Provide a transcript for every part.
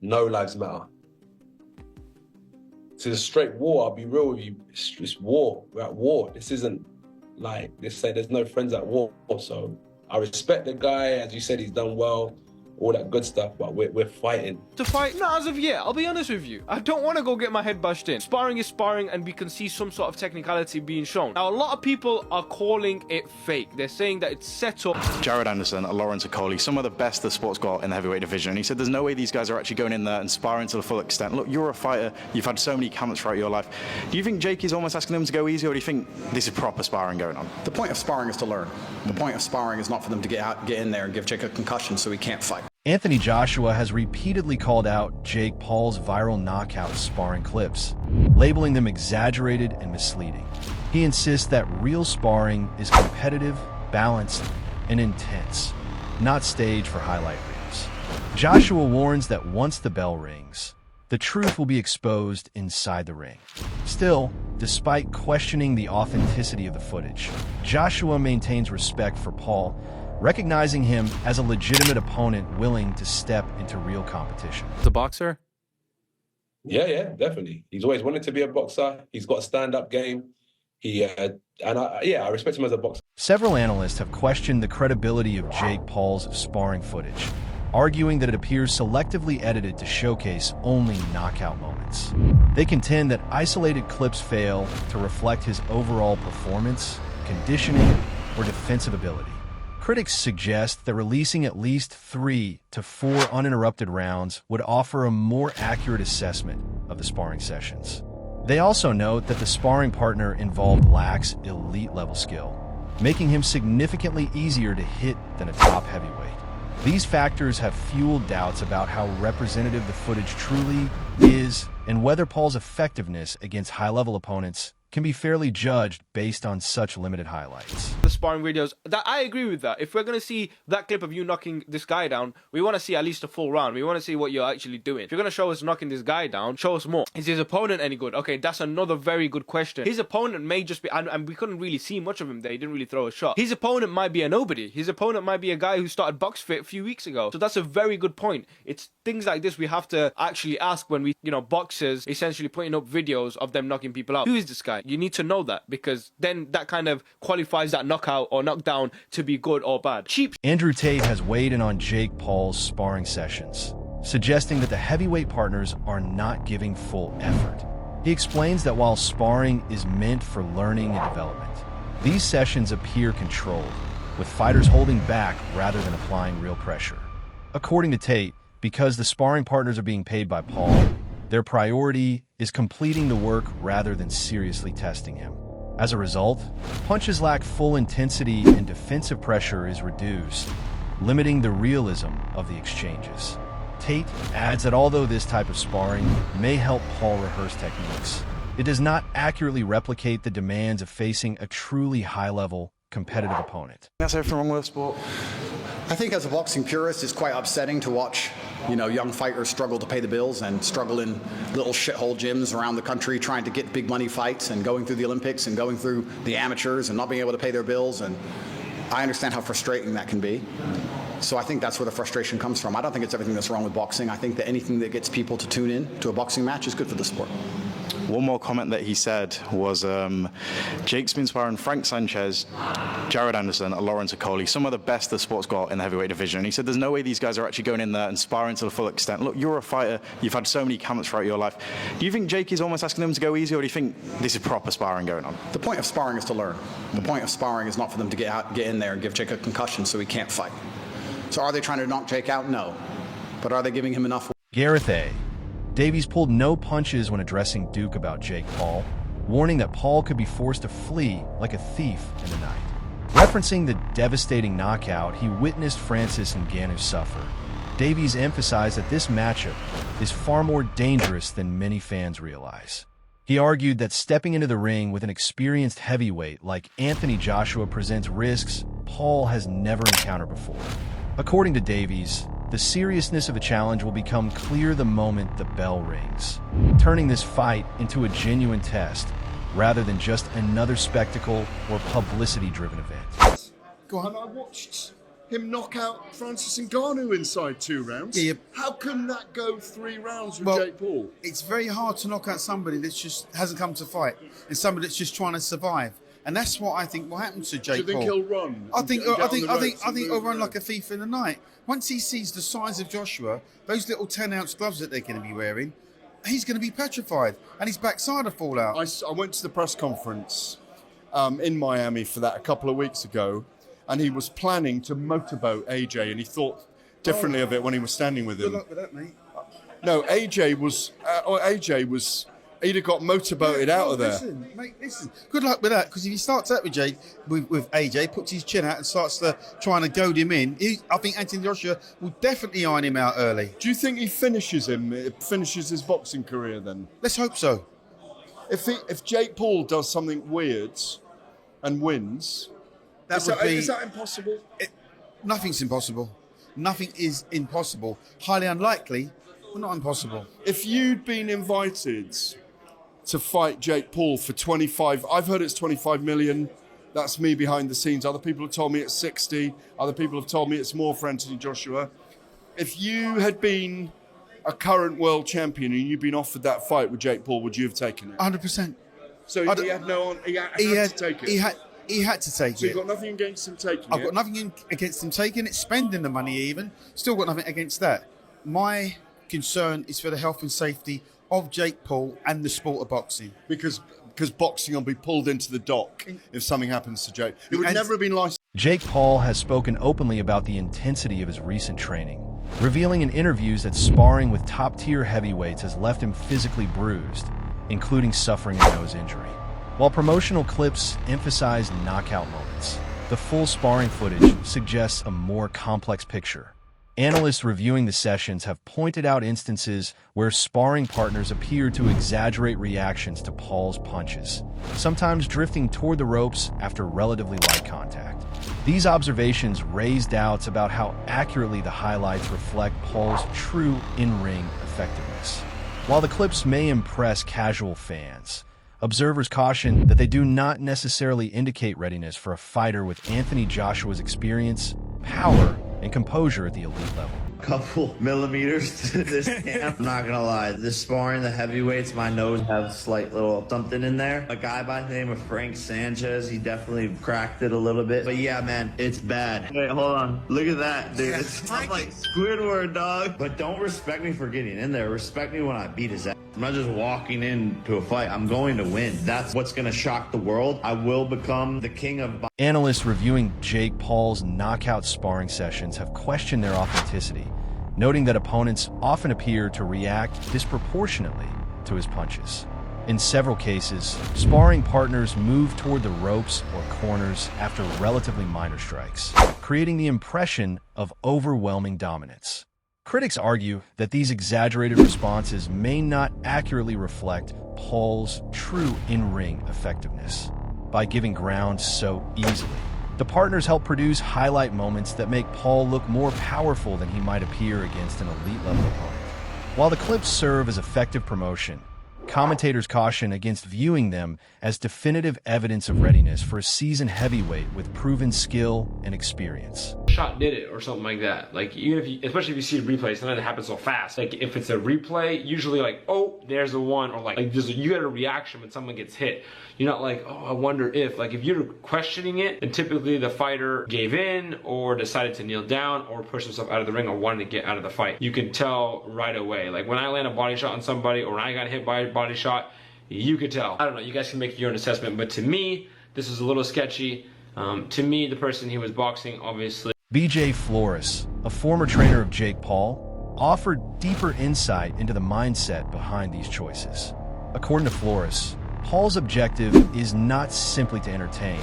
no lives matter. It's a straight war. I'll be real with you. It's war. We're at war. This isn't like they say. There's no friends at war. So I respect the guy. As you said, he's done well, all that good stuff. But we're fighting. To fight? Not as of yet. I'll be honest with you. I don't want to go get my head bashed in. Sparring is sparring, and we can see some sort of technicality being shown. Now, a lot of people are calling it fake. They're saying that it's set up. Jared Anderson, Lawrence Okoli, some of the best the sport's got in the heavyweight division. And he said there's no way these guys are actually going in there and sparring to the full extent. Look, you're a fighter. You've had so many camps throughout your life. Do you think Jake is almost asking them to go easy, or do you think this is proper sparring going on? The point of sparring is to learn. The point of sparring is not for them to get in there and give Jake a concussion so he can't fight. Anthony Joshua has repeatedly called out Jake Paul's viral knockout sparring clips, labeling them exaggerated and misleading. He insists that real sparring is competitive, balanced, and intense, not staged for highlight reels. Joshua warns that once the bell rings, the truth will be exposed inside the ring. Still, despite questioning the authenticity of the footage, Joshua maintains respect for Paul, recognizing him as a legitimate opponent willing to step into real competition. The boxer? Yeah, definitely. He's always wanted to be a boxer. He's got a stand-up game. I respect him as a boxer. Several analysts have questioned the credibility of Jake Paul's sparring footage, arguing that it appears selectively edited to showcase only knockout moments. They contend that isolated clips fail to reflect his overall performance, conditioning, or defensive ability. Critics suggest that releasing at least 3 to 4 uninterrupted rounds would offer a more accurate assessment of the sparring sessions. They also note that the sparring partner involved lacks elite-level skill, making him significantly easier to hit than a top heavyweight. These factors have fueled doubts about how representative the footage truly is and whether Paul's effectiveness against high-level opponents can be fairly judged based on such limited highlights. The sparring videos, that I agree with that. If we're going to see that clip of you knocking this guy down, we want to see at least a full round. We want to see what you're actually doing. If you're going to show us knocking this guy down, show us more. Is his opponent any good? Okay, that's another very good question. His opponent may just be, and we couldn't really see much of him there. He didn't really throw a shot. His opponent might be a nobody. His opponent might be a guy who started box fit a few weeks ago. So that's a very good point. It's things like this we have to actually ask when we, boxers essentially putting up videos of them knocking people out. Who is this guy? You need to know that, because then that kind of qualifies that knockout or knockdown to be good or bad. Cheap. Andrew Tate has weighed in on Jake Paul's sparring sessions, suggesting that the heavyweight partners are not giving full effort. He explains that while sparring is meant for learning and development, these sessions appear controlled, with fighters holding back rather than applying real pressure. According to Tate, because the sparring partners are being paid by Paul, their priority is completing the work rather than seriously testing him. As a result, punches lack full intensity and defensive pressure is reduced, limiting the realism of the exchanges. Tate adds that although this type of sparring may help Paul rehearse techniques, it does not accurately replicate the demands of facing a truly high-level, competitive opponent. That's everything wrong with the sport. I think as a boxing purist, it's quite upsetting to watch, young fighters struggle to pay the bills and struggle in little shithole gyms around the country trying to get big money fights and going through the Olympics and going through the amateurs and not being able to pay their bills. And I understand how frustrating that can be. So I think that's where the frustration comes from. I don't think it's everything that's wrong with boxing. I think that anything that gets people to tune in to a boxing match is good for the sport. One more comment that he said was, Jake's been sparring Frank Sanchez, Jared Anderson, Lawrence Okoli, some of the best the sport's got in the heavyweight division. And he said there's no way these guys are actually going in there and sparring to the full extent. Look, you're a fighter. You've had so many camps throughout your life. Do you think Jake is almost asking them to go easy, or do you think this is proper sparring going on? The point of sparring is to learn. The point of sparring is not for them to get in there and give Jake a concussion so he can't fight. So are they trying to knock Jake out? No. But are they giving him enough? Gareth A. Davies pulled no punches when addressing Duke about Jake Paul, warning that Paul could be forced to flee like a thief in the night. Referencing the devastating knockout he witnessed Francis Ngannou suffer, Davies emphasized that this matchup is far more dangerous than many fans realize. He argued that stepping into the ring with an experienced heavyweight like Anthony Joshua presents risks Paul has never encountered before. According to Davies, the seriousness of the challenge will become clear the moment the bell rings, turning this fight into a genuine test rather than just another spectacle or publicity-driven event. Go on, I watched him knock out Francis Ngannou inside 2 rounds. Yeah. How can that go 3 rounds with Well, Jake Paul? It's very hard to knock out somebody that just hasn't come to fight and somebody that's just trying to survive. And that's what I think will happen to Jake Paul. Do you think he'll run? I think he'll run like a thief in the night. Once he sees the size of Joshua, those little 10-ounce gloves that they're going to be wearing, he's going to be petrified and his backside will fall out. I went to the press conference in Miami for that a couple of weeks ago, and he was planning to motorboat AJ, and he thought differently of it when he was standing with him. Good luck with that, mate. No, AJ was he'd have got motorboated out of there. Listen, mate, listen. Good luck with that, because if he starts out with AJ, puts his chin out and starts trying to goad him in, I think Anthony Joshua will definitely iron him out early. Do you think he finishes his boxing career then? Let's hope so. If Jake Paul does something weird and wins, is that impossible? Nothing's impossible. Nothing is impossible. Highly unlikely, but not impossible. If you'd been invited to fight Jake Paul for 25, I've heard it's 25 million. That's me behind the scenes. Other people have told me it's 60. Other people have told me it's more for Anthony Joshua. If you had been a current world champion and you'd been offered that fight with Jake Paul, would you have taken it? 100%. So he had to take it. He had to take it. So you've got nothing against him taking it? I've got nothing against him taking it, spending the money even. Still got nothing against that. My concern is for the health and safety of Jake Paul and the sport of boxing. Because boxing will be pulled into the dock if something happens to Jake. It would never have been licensed. Jake Paul has spoken openly about the intensity of his recent training, revealing in interviews that sparring with top-tier heavyweights has left him physically bruised, including suffering a nose injury. While promotional clips emphasize knockout moments, the full sparring footage suggests a more complex picture. Analysts reviewing the sessions have pointed out instances where sparring partners appear to exaggerate reactions to Paul's punches, sometimes drifting toward the ropes after relatively light contact. These observations raise doubts about how accurately the highlights reflect Paul's true in-ring effectiveness. While the clips may impress casual fans, observers caution that they do not necessarily indicate readiness for a fighter with Anthony Joshua's experience, power, and composure at the elite level. Couple millimeters to this camp. I'm not gonna lie, this sparring, the heavyweights, my nose has slight little something in there. A guy by the name of Frank Sanchez, he definitely cracked it a little bit. But yeah, man, it's bad. Wait, hold on. Look at that, dude. It's like Squidward, dog. But don't respect me for getting in there. Respect me when I beat his ass. I'm not just walking into a fight. I'm going to win. That's what's going to shock the world. I will become the king of... Analysts reviewing Jake Paul's knockout sparring sessions have questioned their authenticity, noting that opponents often appear to react disproportionately to his punches. In several cases, sparring partners move toward the ropes or corners after relatively minor strikes, creating the impression of overwhelming dominance. Critics argue that these exaggerated responses may not accurately reflect Paul's true in-ring effectiveness. By giving ground so easily, the partners help produce highlight moments that make Paul look more powerful than he might appear against an elite-level opponent. While the clips serve as effective promotion, commentators caution against viewing them as definitive evidence of readiness for a seasoned heavyweight with proven skill and experience. Shot did it or something like that. Like, even if you, especially if you see a replay, sometimes it happens so fast. Like, if it's a replay, usually like, oh, there's a one, or like you get a reaction when someone gets hit. You're not like, oh, I wonder if. Like, if you're questioning it, then typically the fighter gave in or decided to kneel down or push himself out of the ring or wanted to get out of the fight. You can tell right away. Like, when I land a body shot on somebody or when I got hit by a body shot, you could tell. I don't know, you guys can make your own assessment, but to me, this is a little sketchy. To me, the person he was boxing, obviously. BJ Flores, a former trainer of Jake Paul, offered deeper insight into the mindset behind these choices. According to Flores, Paul's objective is not simply to entertain,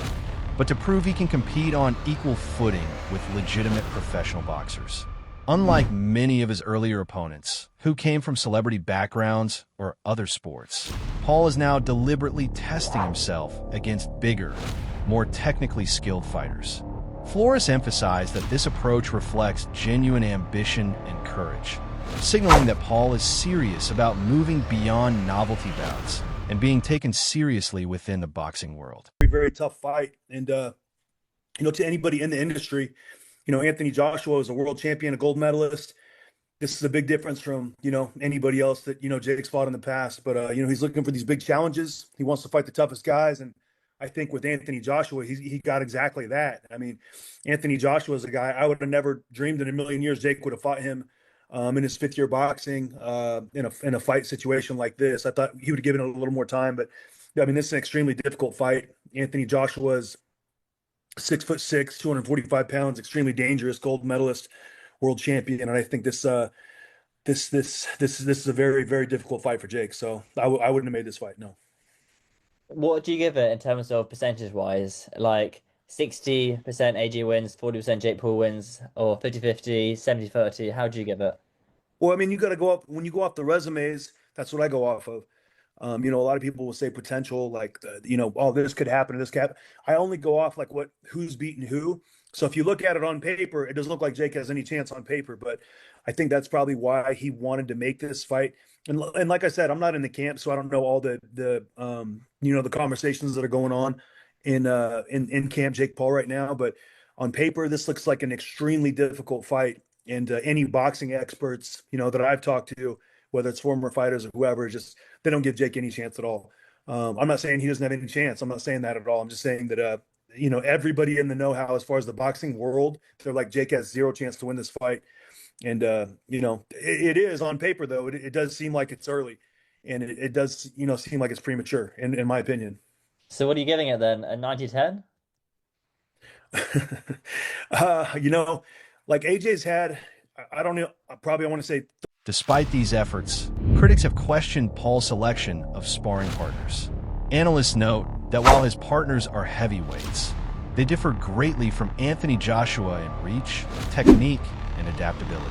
but to prove he can compete on equal footing with legitimate professional boxers. Unlike many of his earlier opponents, who came from celebrity backgrounds or other sports, Paul is now deliberately testing himself against bigger, more technically skilled fighters. Flores emphasized that this approach reflects genuine ambition and courage, signaling that Paul is serious about moving beyond novelty bouts and being taken seriously within the boxing world. Very tough fight, and to anybody in the industry, Anthony Joshua is a world champion, a gold medalist. This is a big difference from, anybody else that, Jake's fought in the past. But, he's looking for these big challenges. He wants to fight the toughest guys. And I think with Anthony Joshua, he got exactly that. I mean, Anthony Joshua is a guy I would have never dreamed in a million years Jake would have fought him in his fifth year boxing in a fight situation like this. I thought he would have given it a little more time. But, I mean, this is an extremely difficult fight. Anthony Joshua is 6'6", 245 pounds, extremely dangerous, gold medalist, world champion, and I think this is a very, very difficult fight for Jake. So I wouldn't have made this fight. No. What do you give it in terms of percentage wise? Like 60% AG wins, 40% Jake Paul wins, or 50-50, 70-30? How do you give it? Well, I mean, you got to go up when you go off the resumes. That's what I go off of. A lot of people will say potential, like, oh, this could happen, this could happen. I only go off like who's beaten who. So if you look at it on paper, it doesn't look like Jake has any chance on paper, but I think that's probably why he wanted to make this fight. And like I said, I'm not in the camp, so I don't know all the conversations that are going on in Camp Jake Paul right now. But on paper, this looks like an extremely difficult fight. And any boxing experts, that I've talked to, whether it's former fighters or whoever, just they don't give Jake any chance at all. I'm not saying he doesn't have any chance. I'm not saying that at all. I'm just saying that everybody in the know-how as far as the boxing world, they're like, Jake has zero chance to win this fight. And it is on paper though. It does seem like it's early, and it does seem like it's premature in my opinion. So what are you giving it then? A 90-10? Like AJ's had, I don't know, probably I want to say. Despite these efforts, critics have questioned Paul's selection of sparring partners. Analysts note that while his partners are heavyweights, they differ greatly from Anthony Joshua in reach, technique, and adaptability.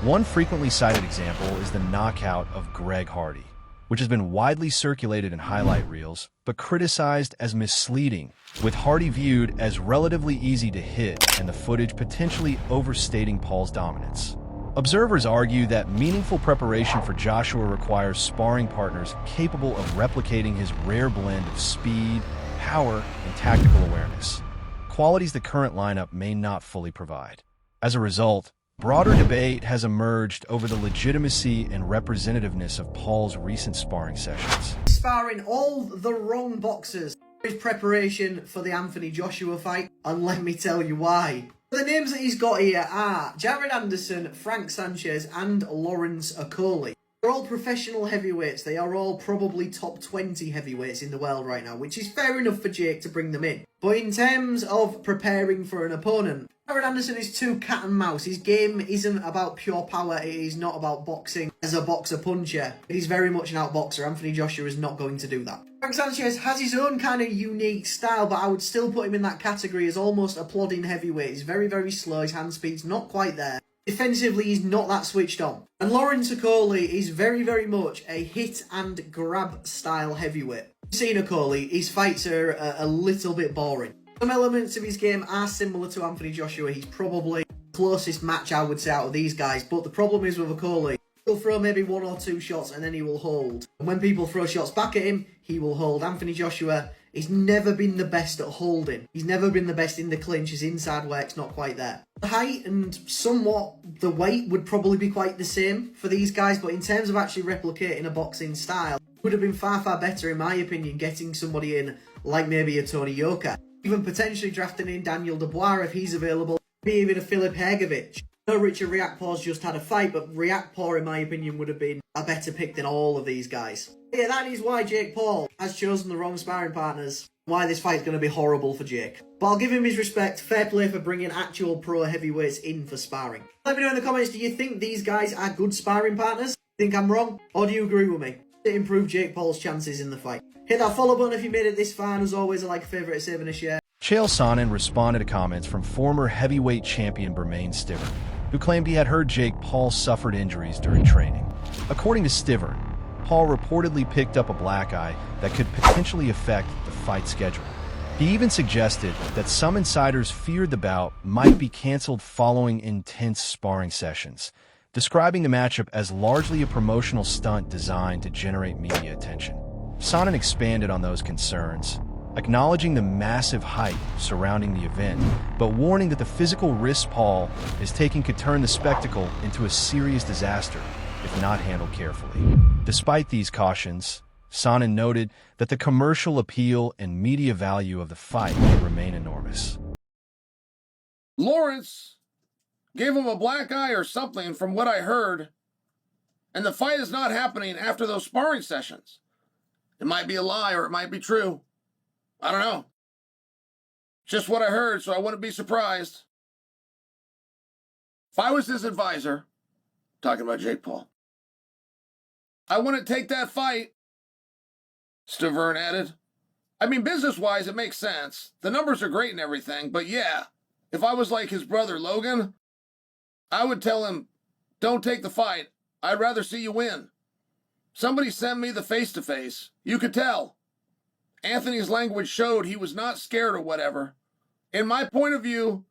One frequently cited example is the knockout of Greg Hardy, which has been widely circulated in highlight reels, but criticized as misleading, with Hardy viewed as relatively easy to hit and the footage potentially overstating Paul's dominance. Observers argue that meaningful preparation for Joshua requires sparring partners capable of replicating his rare blend of speed, power, and tactical awareness, qualities the current lineup may not fully provide. As a result, broader debate has emerged over the legitimacy and representativeness of Paul's recent sparring sessions. Sparring all the wrong boxers. His preparation for the Anthony Joshua fight, and let me tell you why. The names that he's got here are Jared Anderson, Frank Sanchez, and Lawrence Okolie. They're all professional heavyweights. They are all probably top 20 heavyweights in the world right now, which is fair enough for Jake to bring them in. But in terms of preparing for an opponent, Jared Anderson is too cat and mouse. His game isn't about pure power. It is not about boxing as a boxer puncher. It is very much an outboxer. Anthony Joshua is not going to do that. Frank Sanchez has his own kind of unique style, but I would still put him in that category as almost a plodding heavyweight. He's very, very slow. His hand speed's not quite there. Defensively, he's not that switched on. And Lawrence Okolie is very, very much a hit and grab style heavyweight. Seen Okolie, his fights are a little bit boring. Some elements of his game are similar to Anthony Joshua. He's probably the closest match, I would say, out of these guys. But the problem is with Okolie, he'll throw maybe one or two shots and then he will hold. And when people throw shots back at him, he will hold. Anthony Joshua, he's never been the best at holding. He's never been the best in the clinch. His inside work's not quite there. The height and somewhat the weight would probably be quite the same for these guys, but in terms of actually replicating a boxing style, it would have been far, far better, in my opinion, getting somebody in like maybe a Tony Yoka. Even potentially drafting in Daniel Dubois if he's available. Maybe even a Filip Hergovic. I know Richard Riakpor's just had a fight, but Riakpor, in my opinion, would have been a better pick than all of these guys. Yeah, that is why Jake Paul has chosen the wrong sparring partners. Why this fight's going to be horrible for Jake. But I'll give him his respect. Fair play for bringing actual pro heavyweights in for sparring. Let me know in the comments, do you think these guys are good sparring partners? Think I'm wrong? Or do you agree with me? To improve Jake Paul's chances in the fight. Hit that follow button if you made it this far, and as always, I like a favourite, saving a share. Chael Sonnen responded to comments from former heavyweight champion Bermane Stiverne, who claimed he had heard Jake Paul suffered injuries during training. According to Stiverne, Paul reportedly picked up a black eye that could potentially affect the fight schedule. He even suggested that some insiders feared the bout might be canceled following intense sparring sessions, describing the matchup as largely a promotional stunt designed to generate media attention. Sonnen expanded on those concerns, acknowledging the massive hype surrounding the event, but warning that the physical risks Paul is taking could turn the spectacle into a serious disaster if not handled carefully. Despite these cautions, Sonnen noted that the commercial appeal and media value of the fight remain enormous. Lawrence gave him a black eye or something from what I heard, and the fight is not happening after those sparring sessions. It might be a lie or it might be true. I don't know. Just what I heard, so I wouldn't be surprised. If I was his advisor, talking about Jake Paul, I wouldn't take that fight, Stavern added. I mean, business-wise, it makes sense. The numbers are great and everything, but yeah, if I was like his brother Logan, I would tell him, don't take the fight. I'd rather see you win. Somebody send me the face-to-face. You could tell. Anthony's language showed he was not scared or whatever. In my point of view,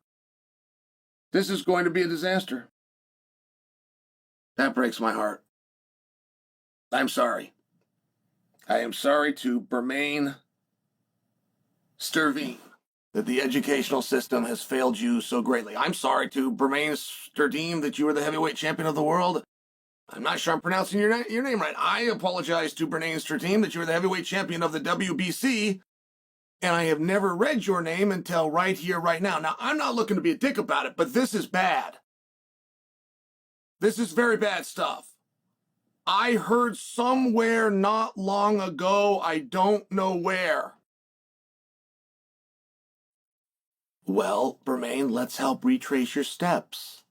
this is going to be a disaster. That breaks my heart. I'm sorry. I am sorry to Bermain Sterveen that the educational system has failed you so greatly. I'm sorry to Bermain Sterveen that you were the heavyweight champion of the world. I'm not sure I'm pronouncing your name right. I apologize to Bermain Sterveen that you were the heavyweight champion of the WBC, and I have never read your name until right here, right now. Now, I'm not looking to be a dick about it, but this is bad. This is very bad stuff. I heard somewhere not long ago, I don't know where. Well, Bermain, let's help retrace your steps.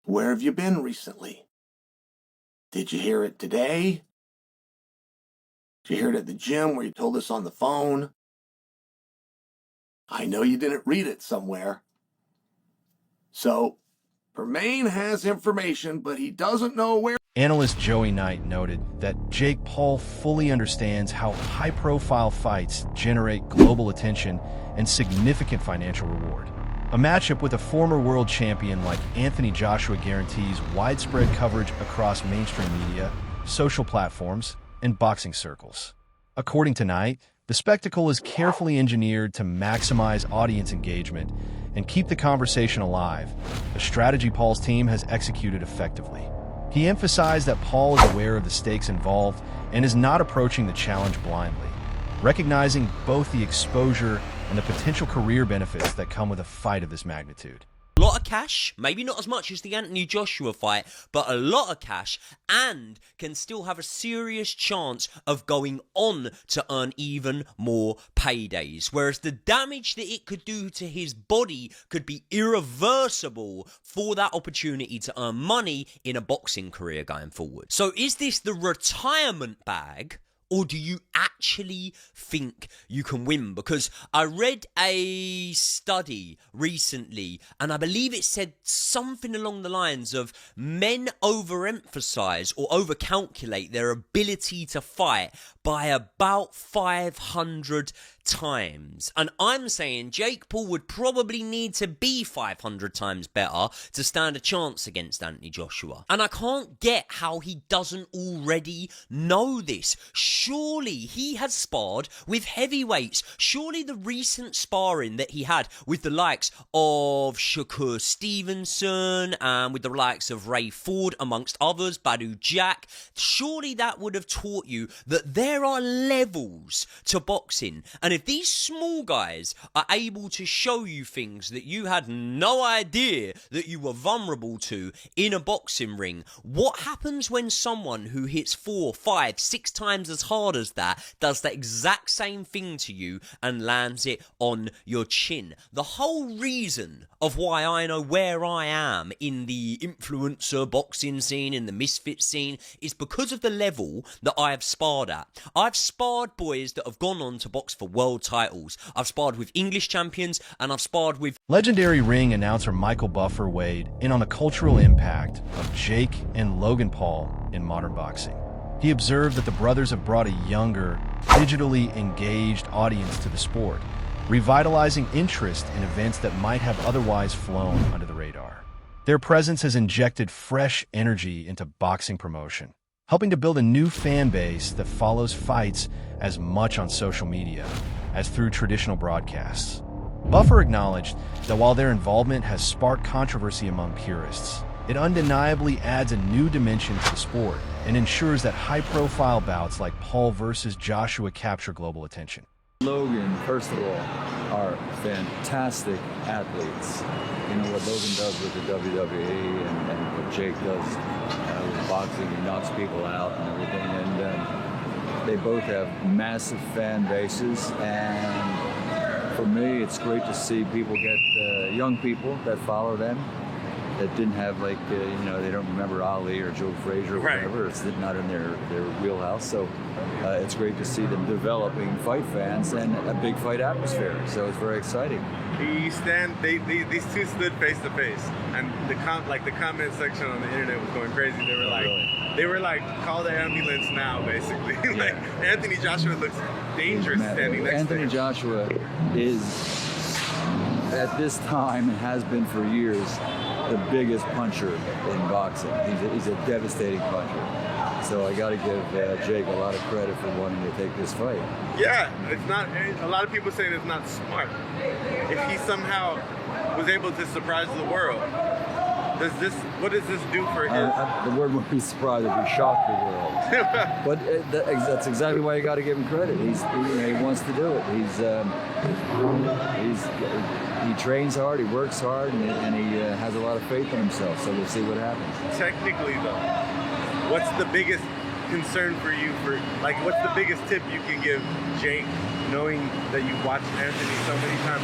Where have you been recently? Did you hear it today? Did you hear it at the gym where you told us on the phone? I know you didn't read it somewhere. So, Bermain has information, but he doesn't know where. Analyst Joey Knight noted that Jake Paul fully understands how high-profile fights generate global attention and significant financial reward. A matchup with a former world champion like Anthony Joshua guarantees widespread coverage across mainstream media, social platforms, and boxing circles. According to Knight, the spectacle is carefully engineered to maximize audience engagement and keep the conversation alive, a strategy Paul's team has executed effectively. He emphasized that Paul is aware of the stakes involved and is not approaching the challenge blindly, recognizing both the exposure and the potential career benefits that come with a fight of this magnitude. A lot of cash, maybe not as much as the Anthony Joshua fight, but a lot of cash, and can still have a serious chance of going on to earn even more paydays. Whereas the damage that it could do to his body could be irreversible for that opportunity to earn money in a boxing career going forward. So is this the retirement bag? Or do you actually think you can win? Because I read a study recently, and I believe it said something along the lines of men overemphasize or overcalculate their ability to fight by about 500 times. And I'm saying Jake Paul would probably need to be 500 times better to stand a chance against Anthony Joshua. And I can't get how he doesn't already know this. Surely he has sparred with heavyweights. Surely the recent sparring that he had with the likes of Shakur Stevenson and with the likes of Ray Ford, amongst others, Badu Jack, surely that would have taught you that there are levels to boxing. And if these small guys are able to show you things that you had no idea that you were vulnerable to in a boxing ring, what happens when someone who hits 4, 5, 6 times as hard as that does the exact same thing to you and lands it on your chin? The whole reason of why I know where I am in the influencer boxing scene, in the misfit scene, is because of the level that I have sparred at. I've sparred boys that have gone on to box for world titles. I've sparred with English champions, and I've sparred with Legendary ring announcer Michael Buffer weighed in on the cultural impact of Jake and Logan Paul in modern boxing. He observed that the brothers have brought a younger, digitally engaged audience to the sport, revitalizing interest in events that might have otherwise flown under the radar. Their presence has injected fresh energy into boxing promotion, helping to build a new fan base that follows fights as much on social media. as through traditional broadcasts. Buffer acknowledged that while their involvement has sparked controversy among purists, it undeniably adds a new dimension to the sport and ensures that high-profile bouts like Paul versus Joshua capture global attention. Logan, first of all, are fantastic athletes. You know what Logan does with the WWE and what Jake does with boxing. He knocks people out and everything. And they both have massive fan bases. And for me, it's great to see people get young people that follow them that didn't have, like, you know, they don't remember Ali or Joe Frazier or whatever. It's not in their wheelhouse. So it's great to see them developing fight fans and a big fight atmosphere. So it's very exciting. These two stood face to face, and the comment section on the internet was going crazy. They were like, call the ambulance now, basically. Like, Anthony Joshua looks dangerous standing next to him. Anthony Joshua is, at this time, and has been for years, the biggest puncher in boxing. He's a devastating puncher. So I got to give Jake a lot of credit for wanting to take this fight. Yeah, it's not. A lot of people say it's not smart. If he somehow was able to surprise the world, what does this do for him? The word would be surprised if he shocked the world. But that's exactly why you got to give him credit. He wants to do it. He trains hard, he works hard, and he has a lot of faith in himself. So we'll see what happens. Technically, though, what's the biggest concern for you? What's the biggest tip you can give Jake, knowing that you've watched Anthony so many times?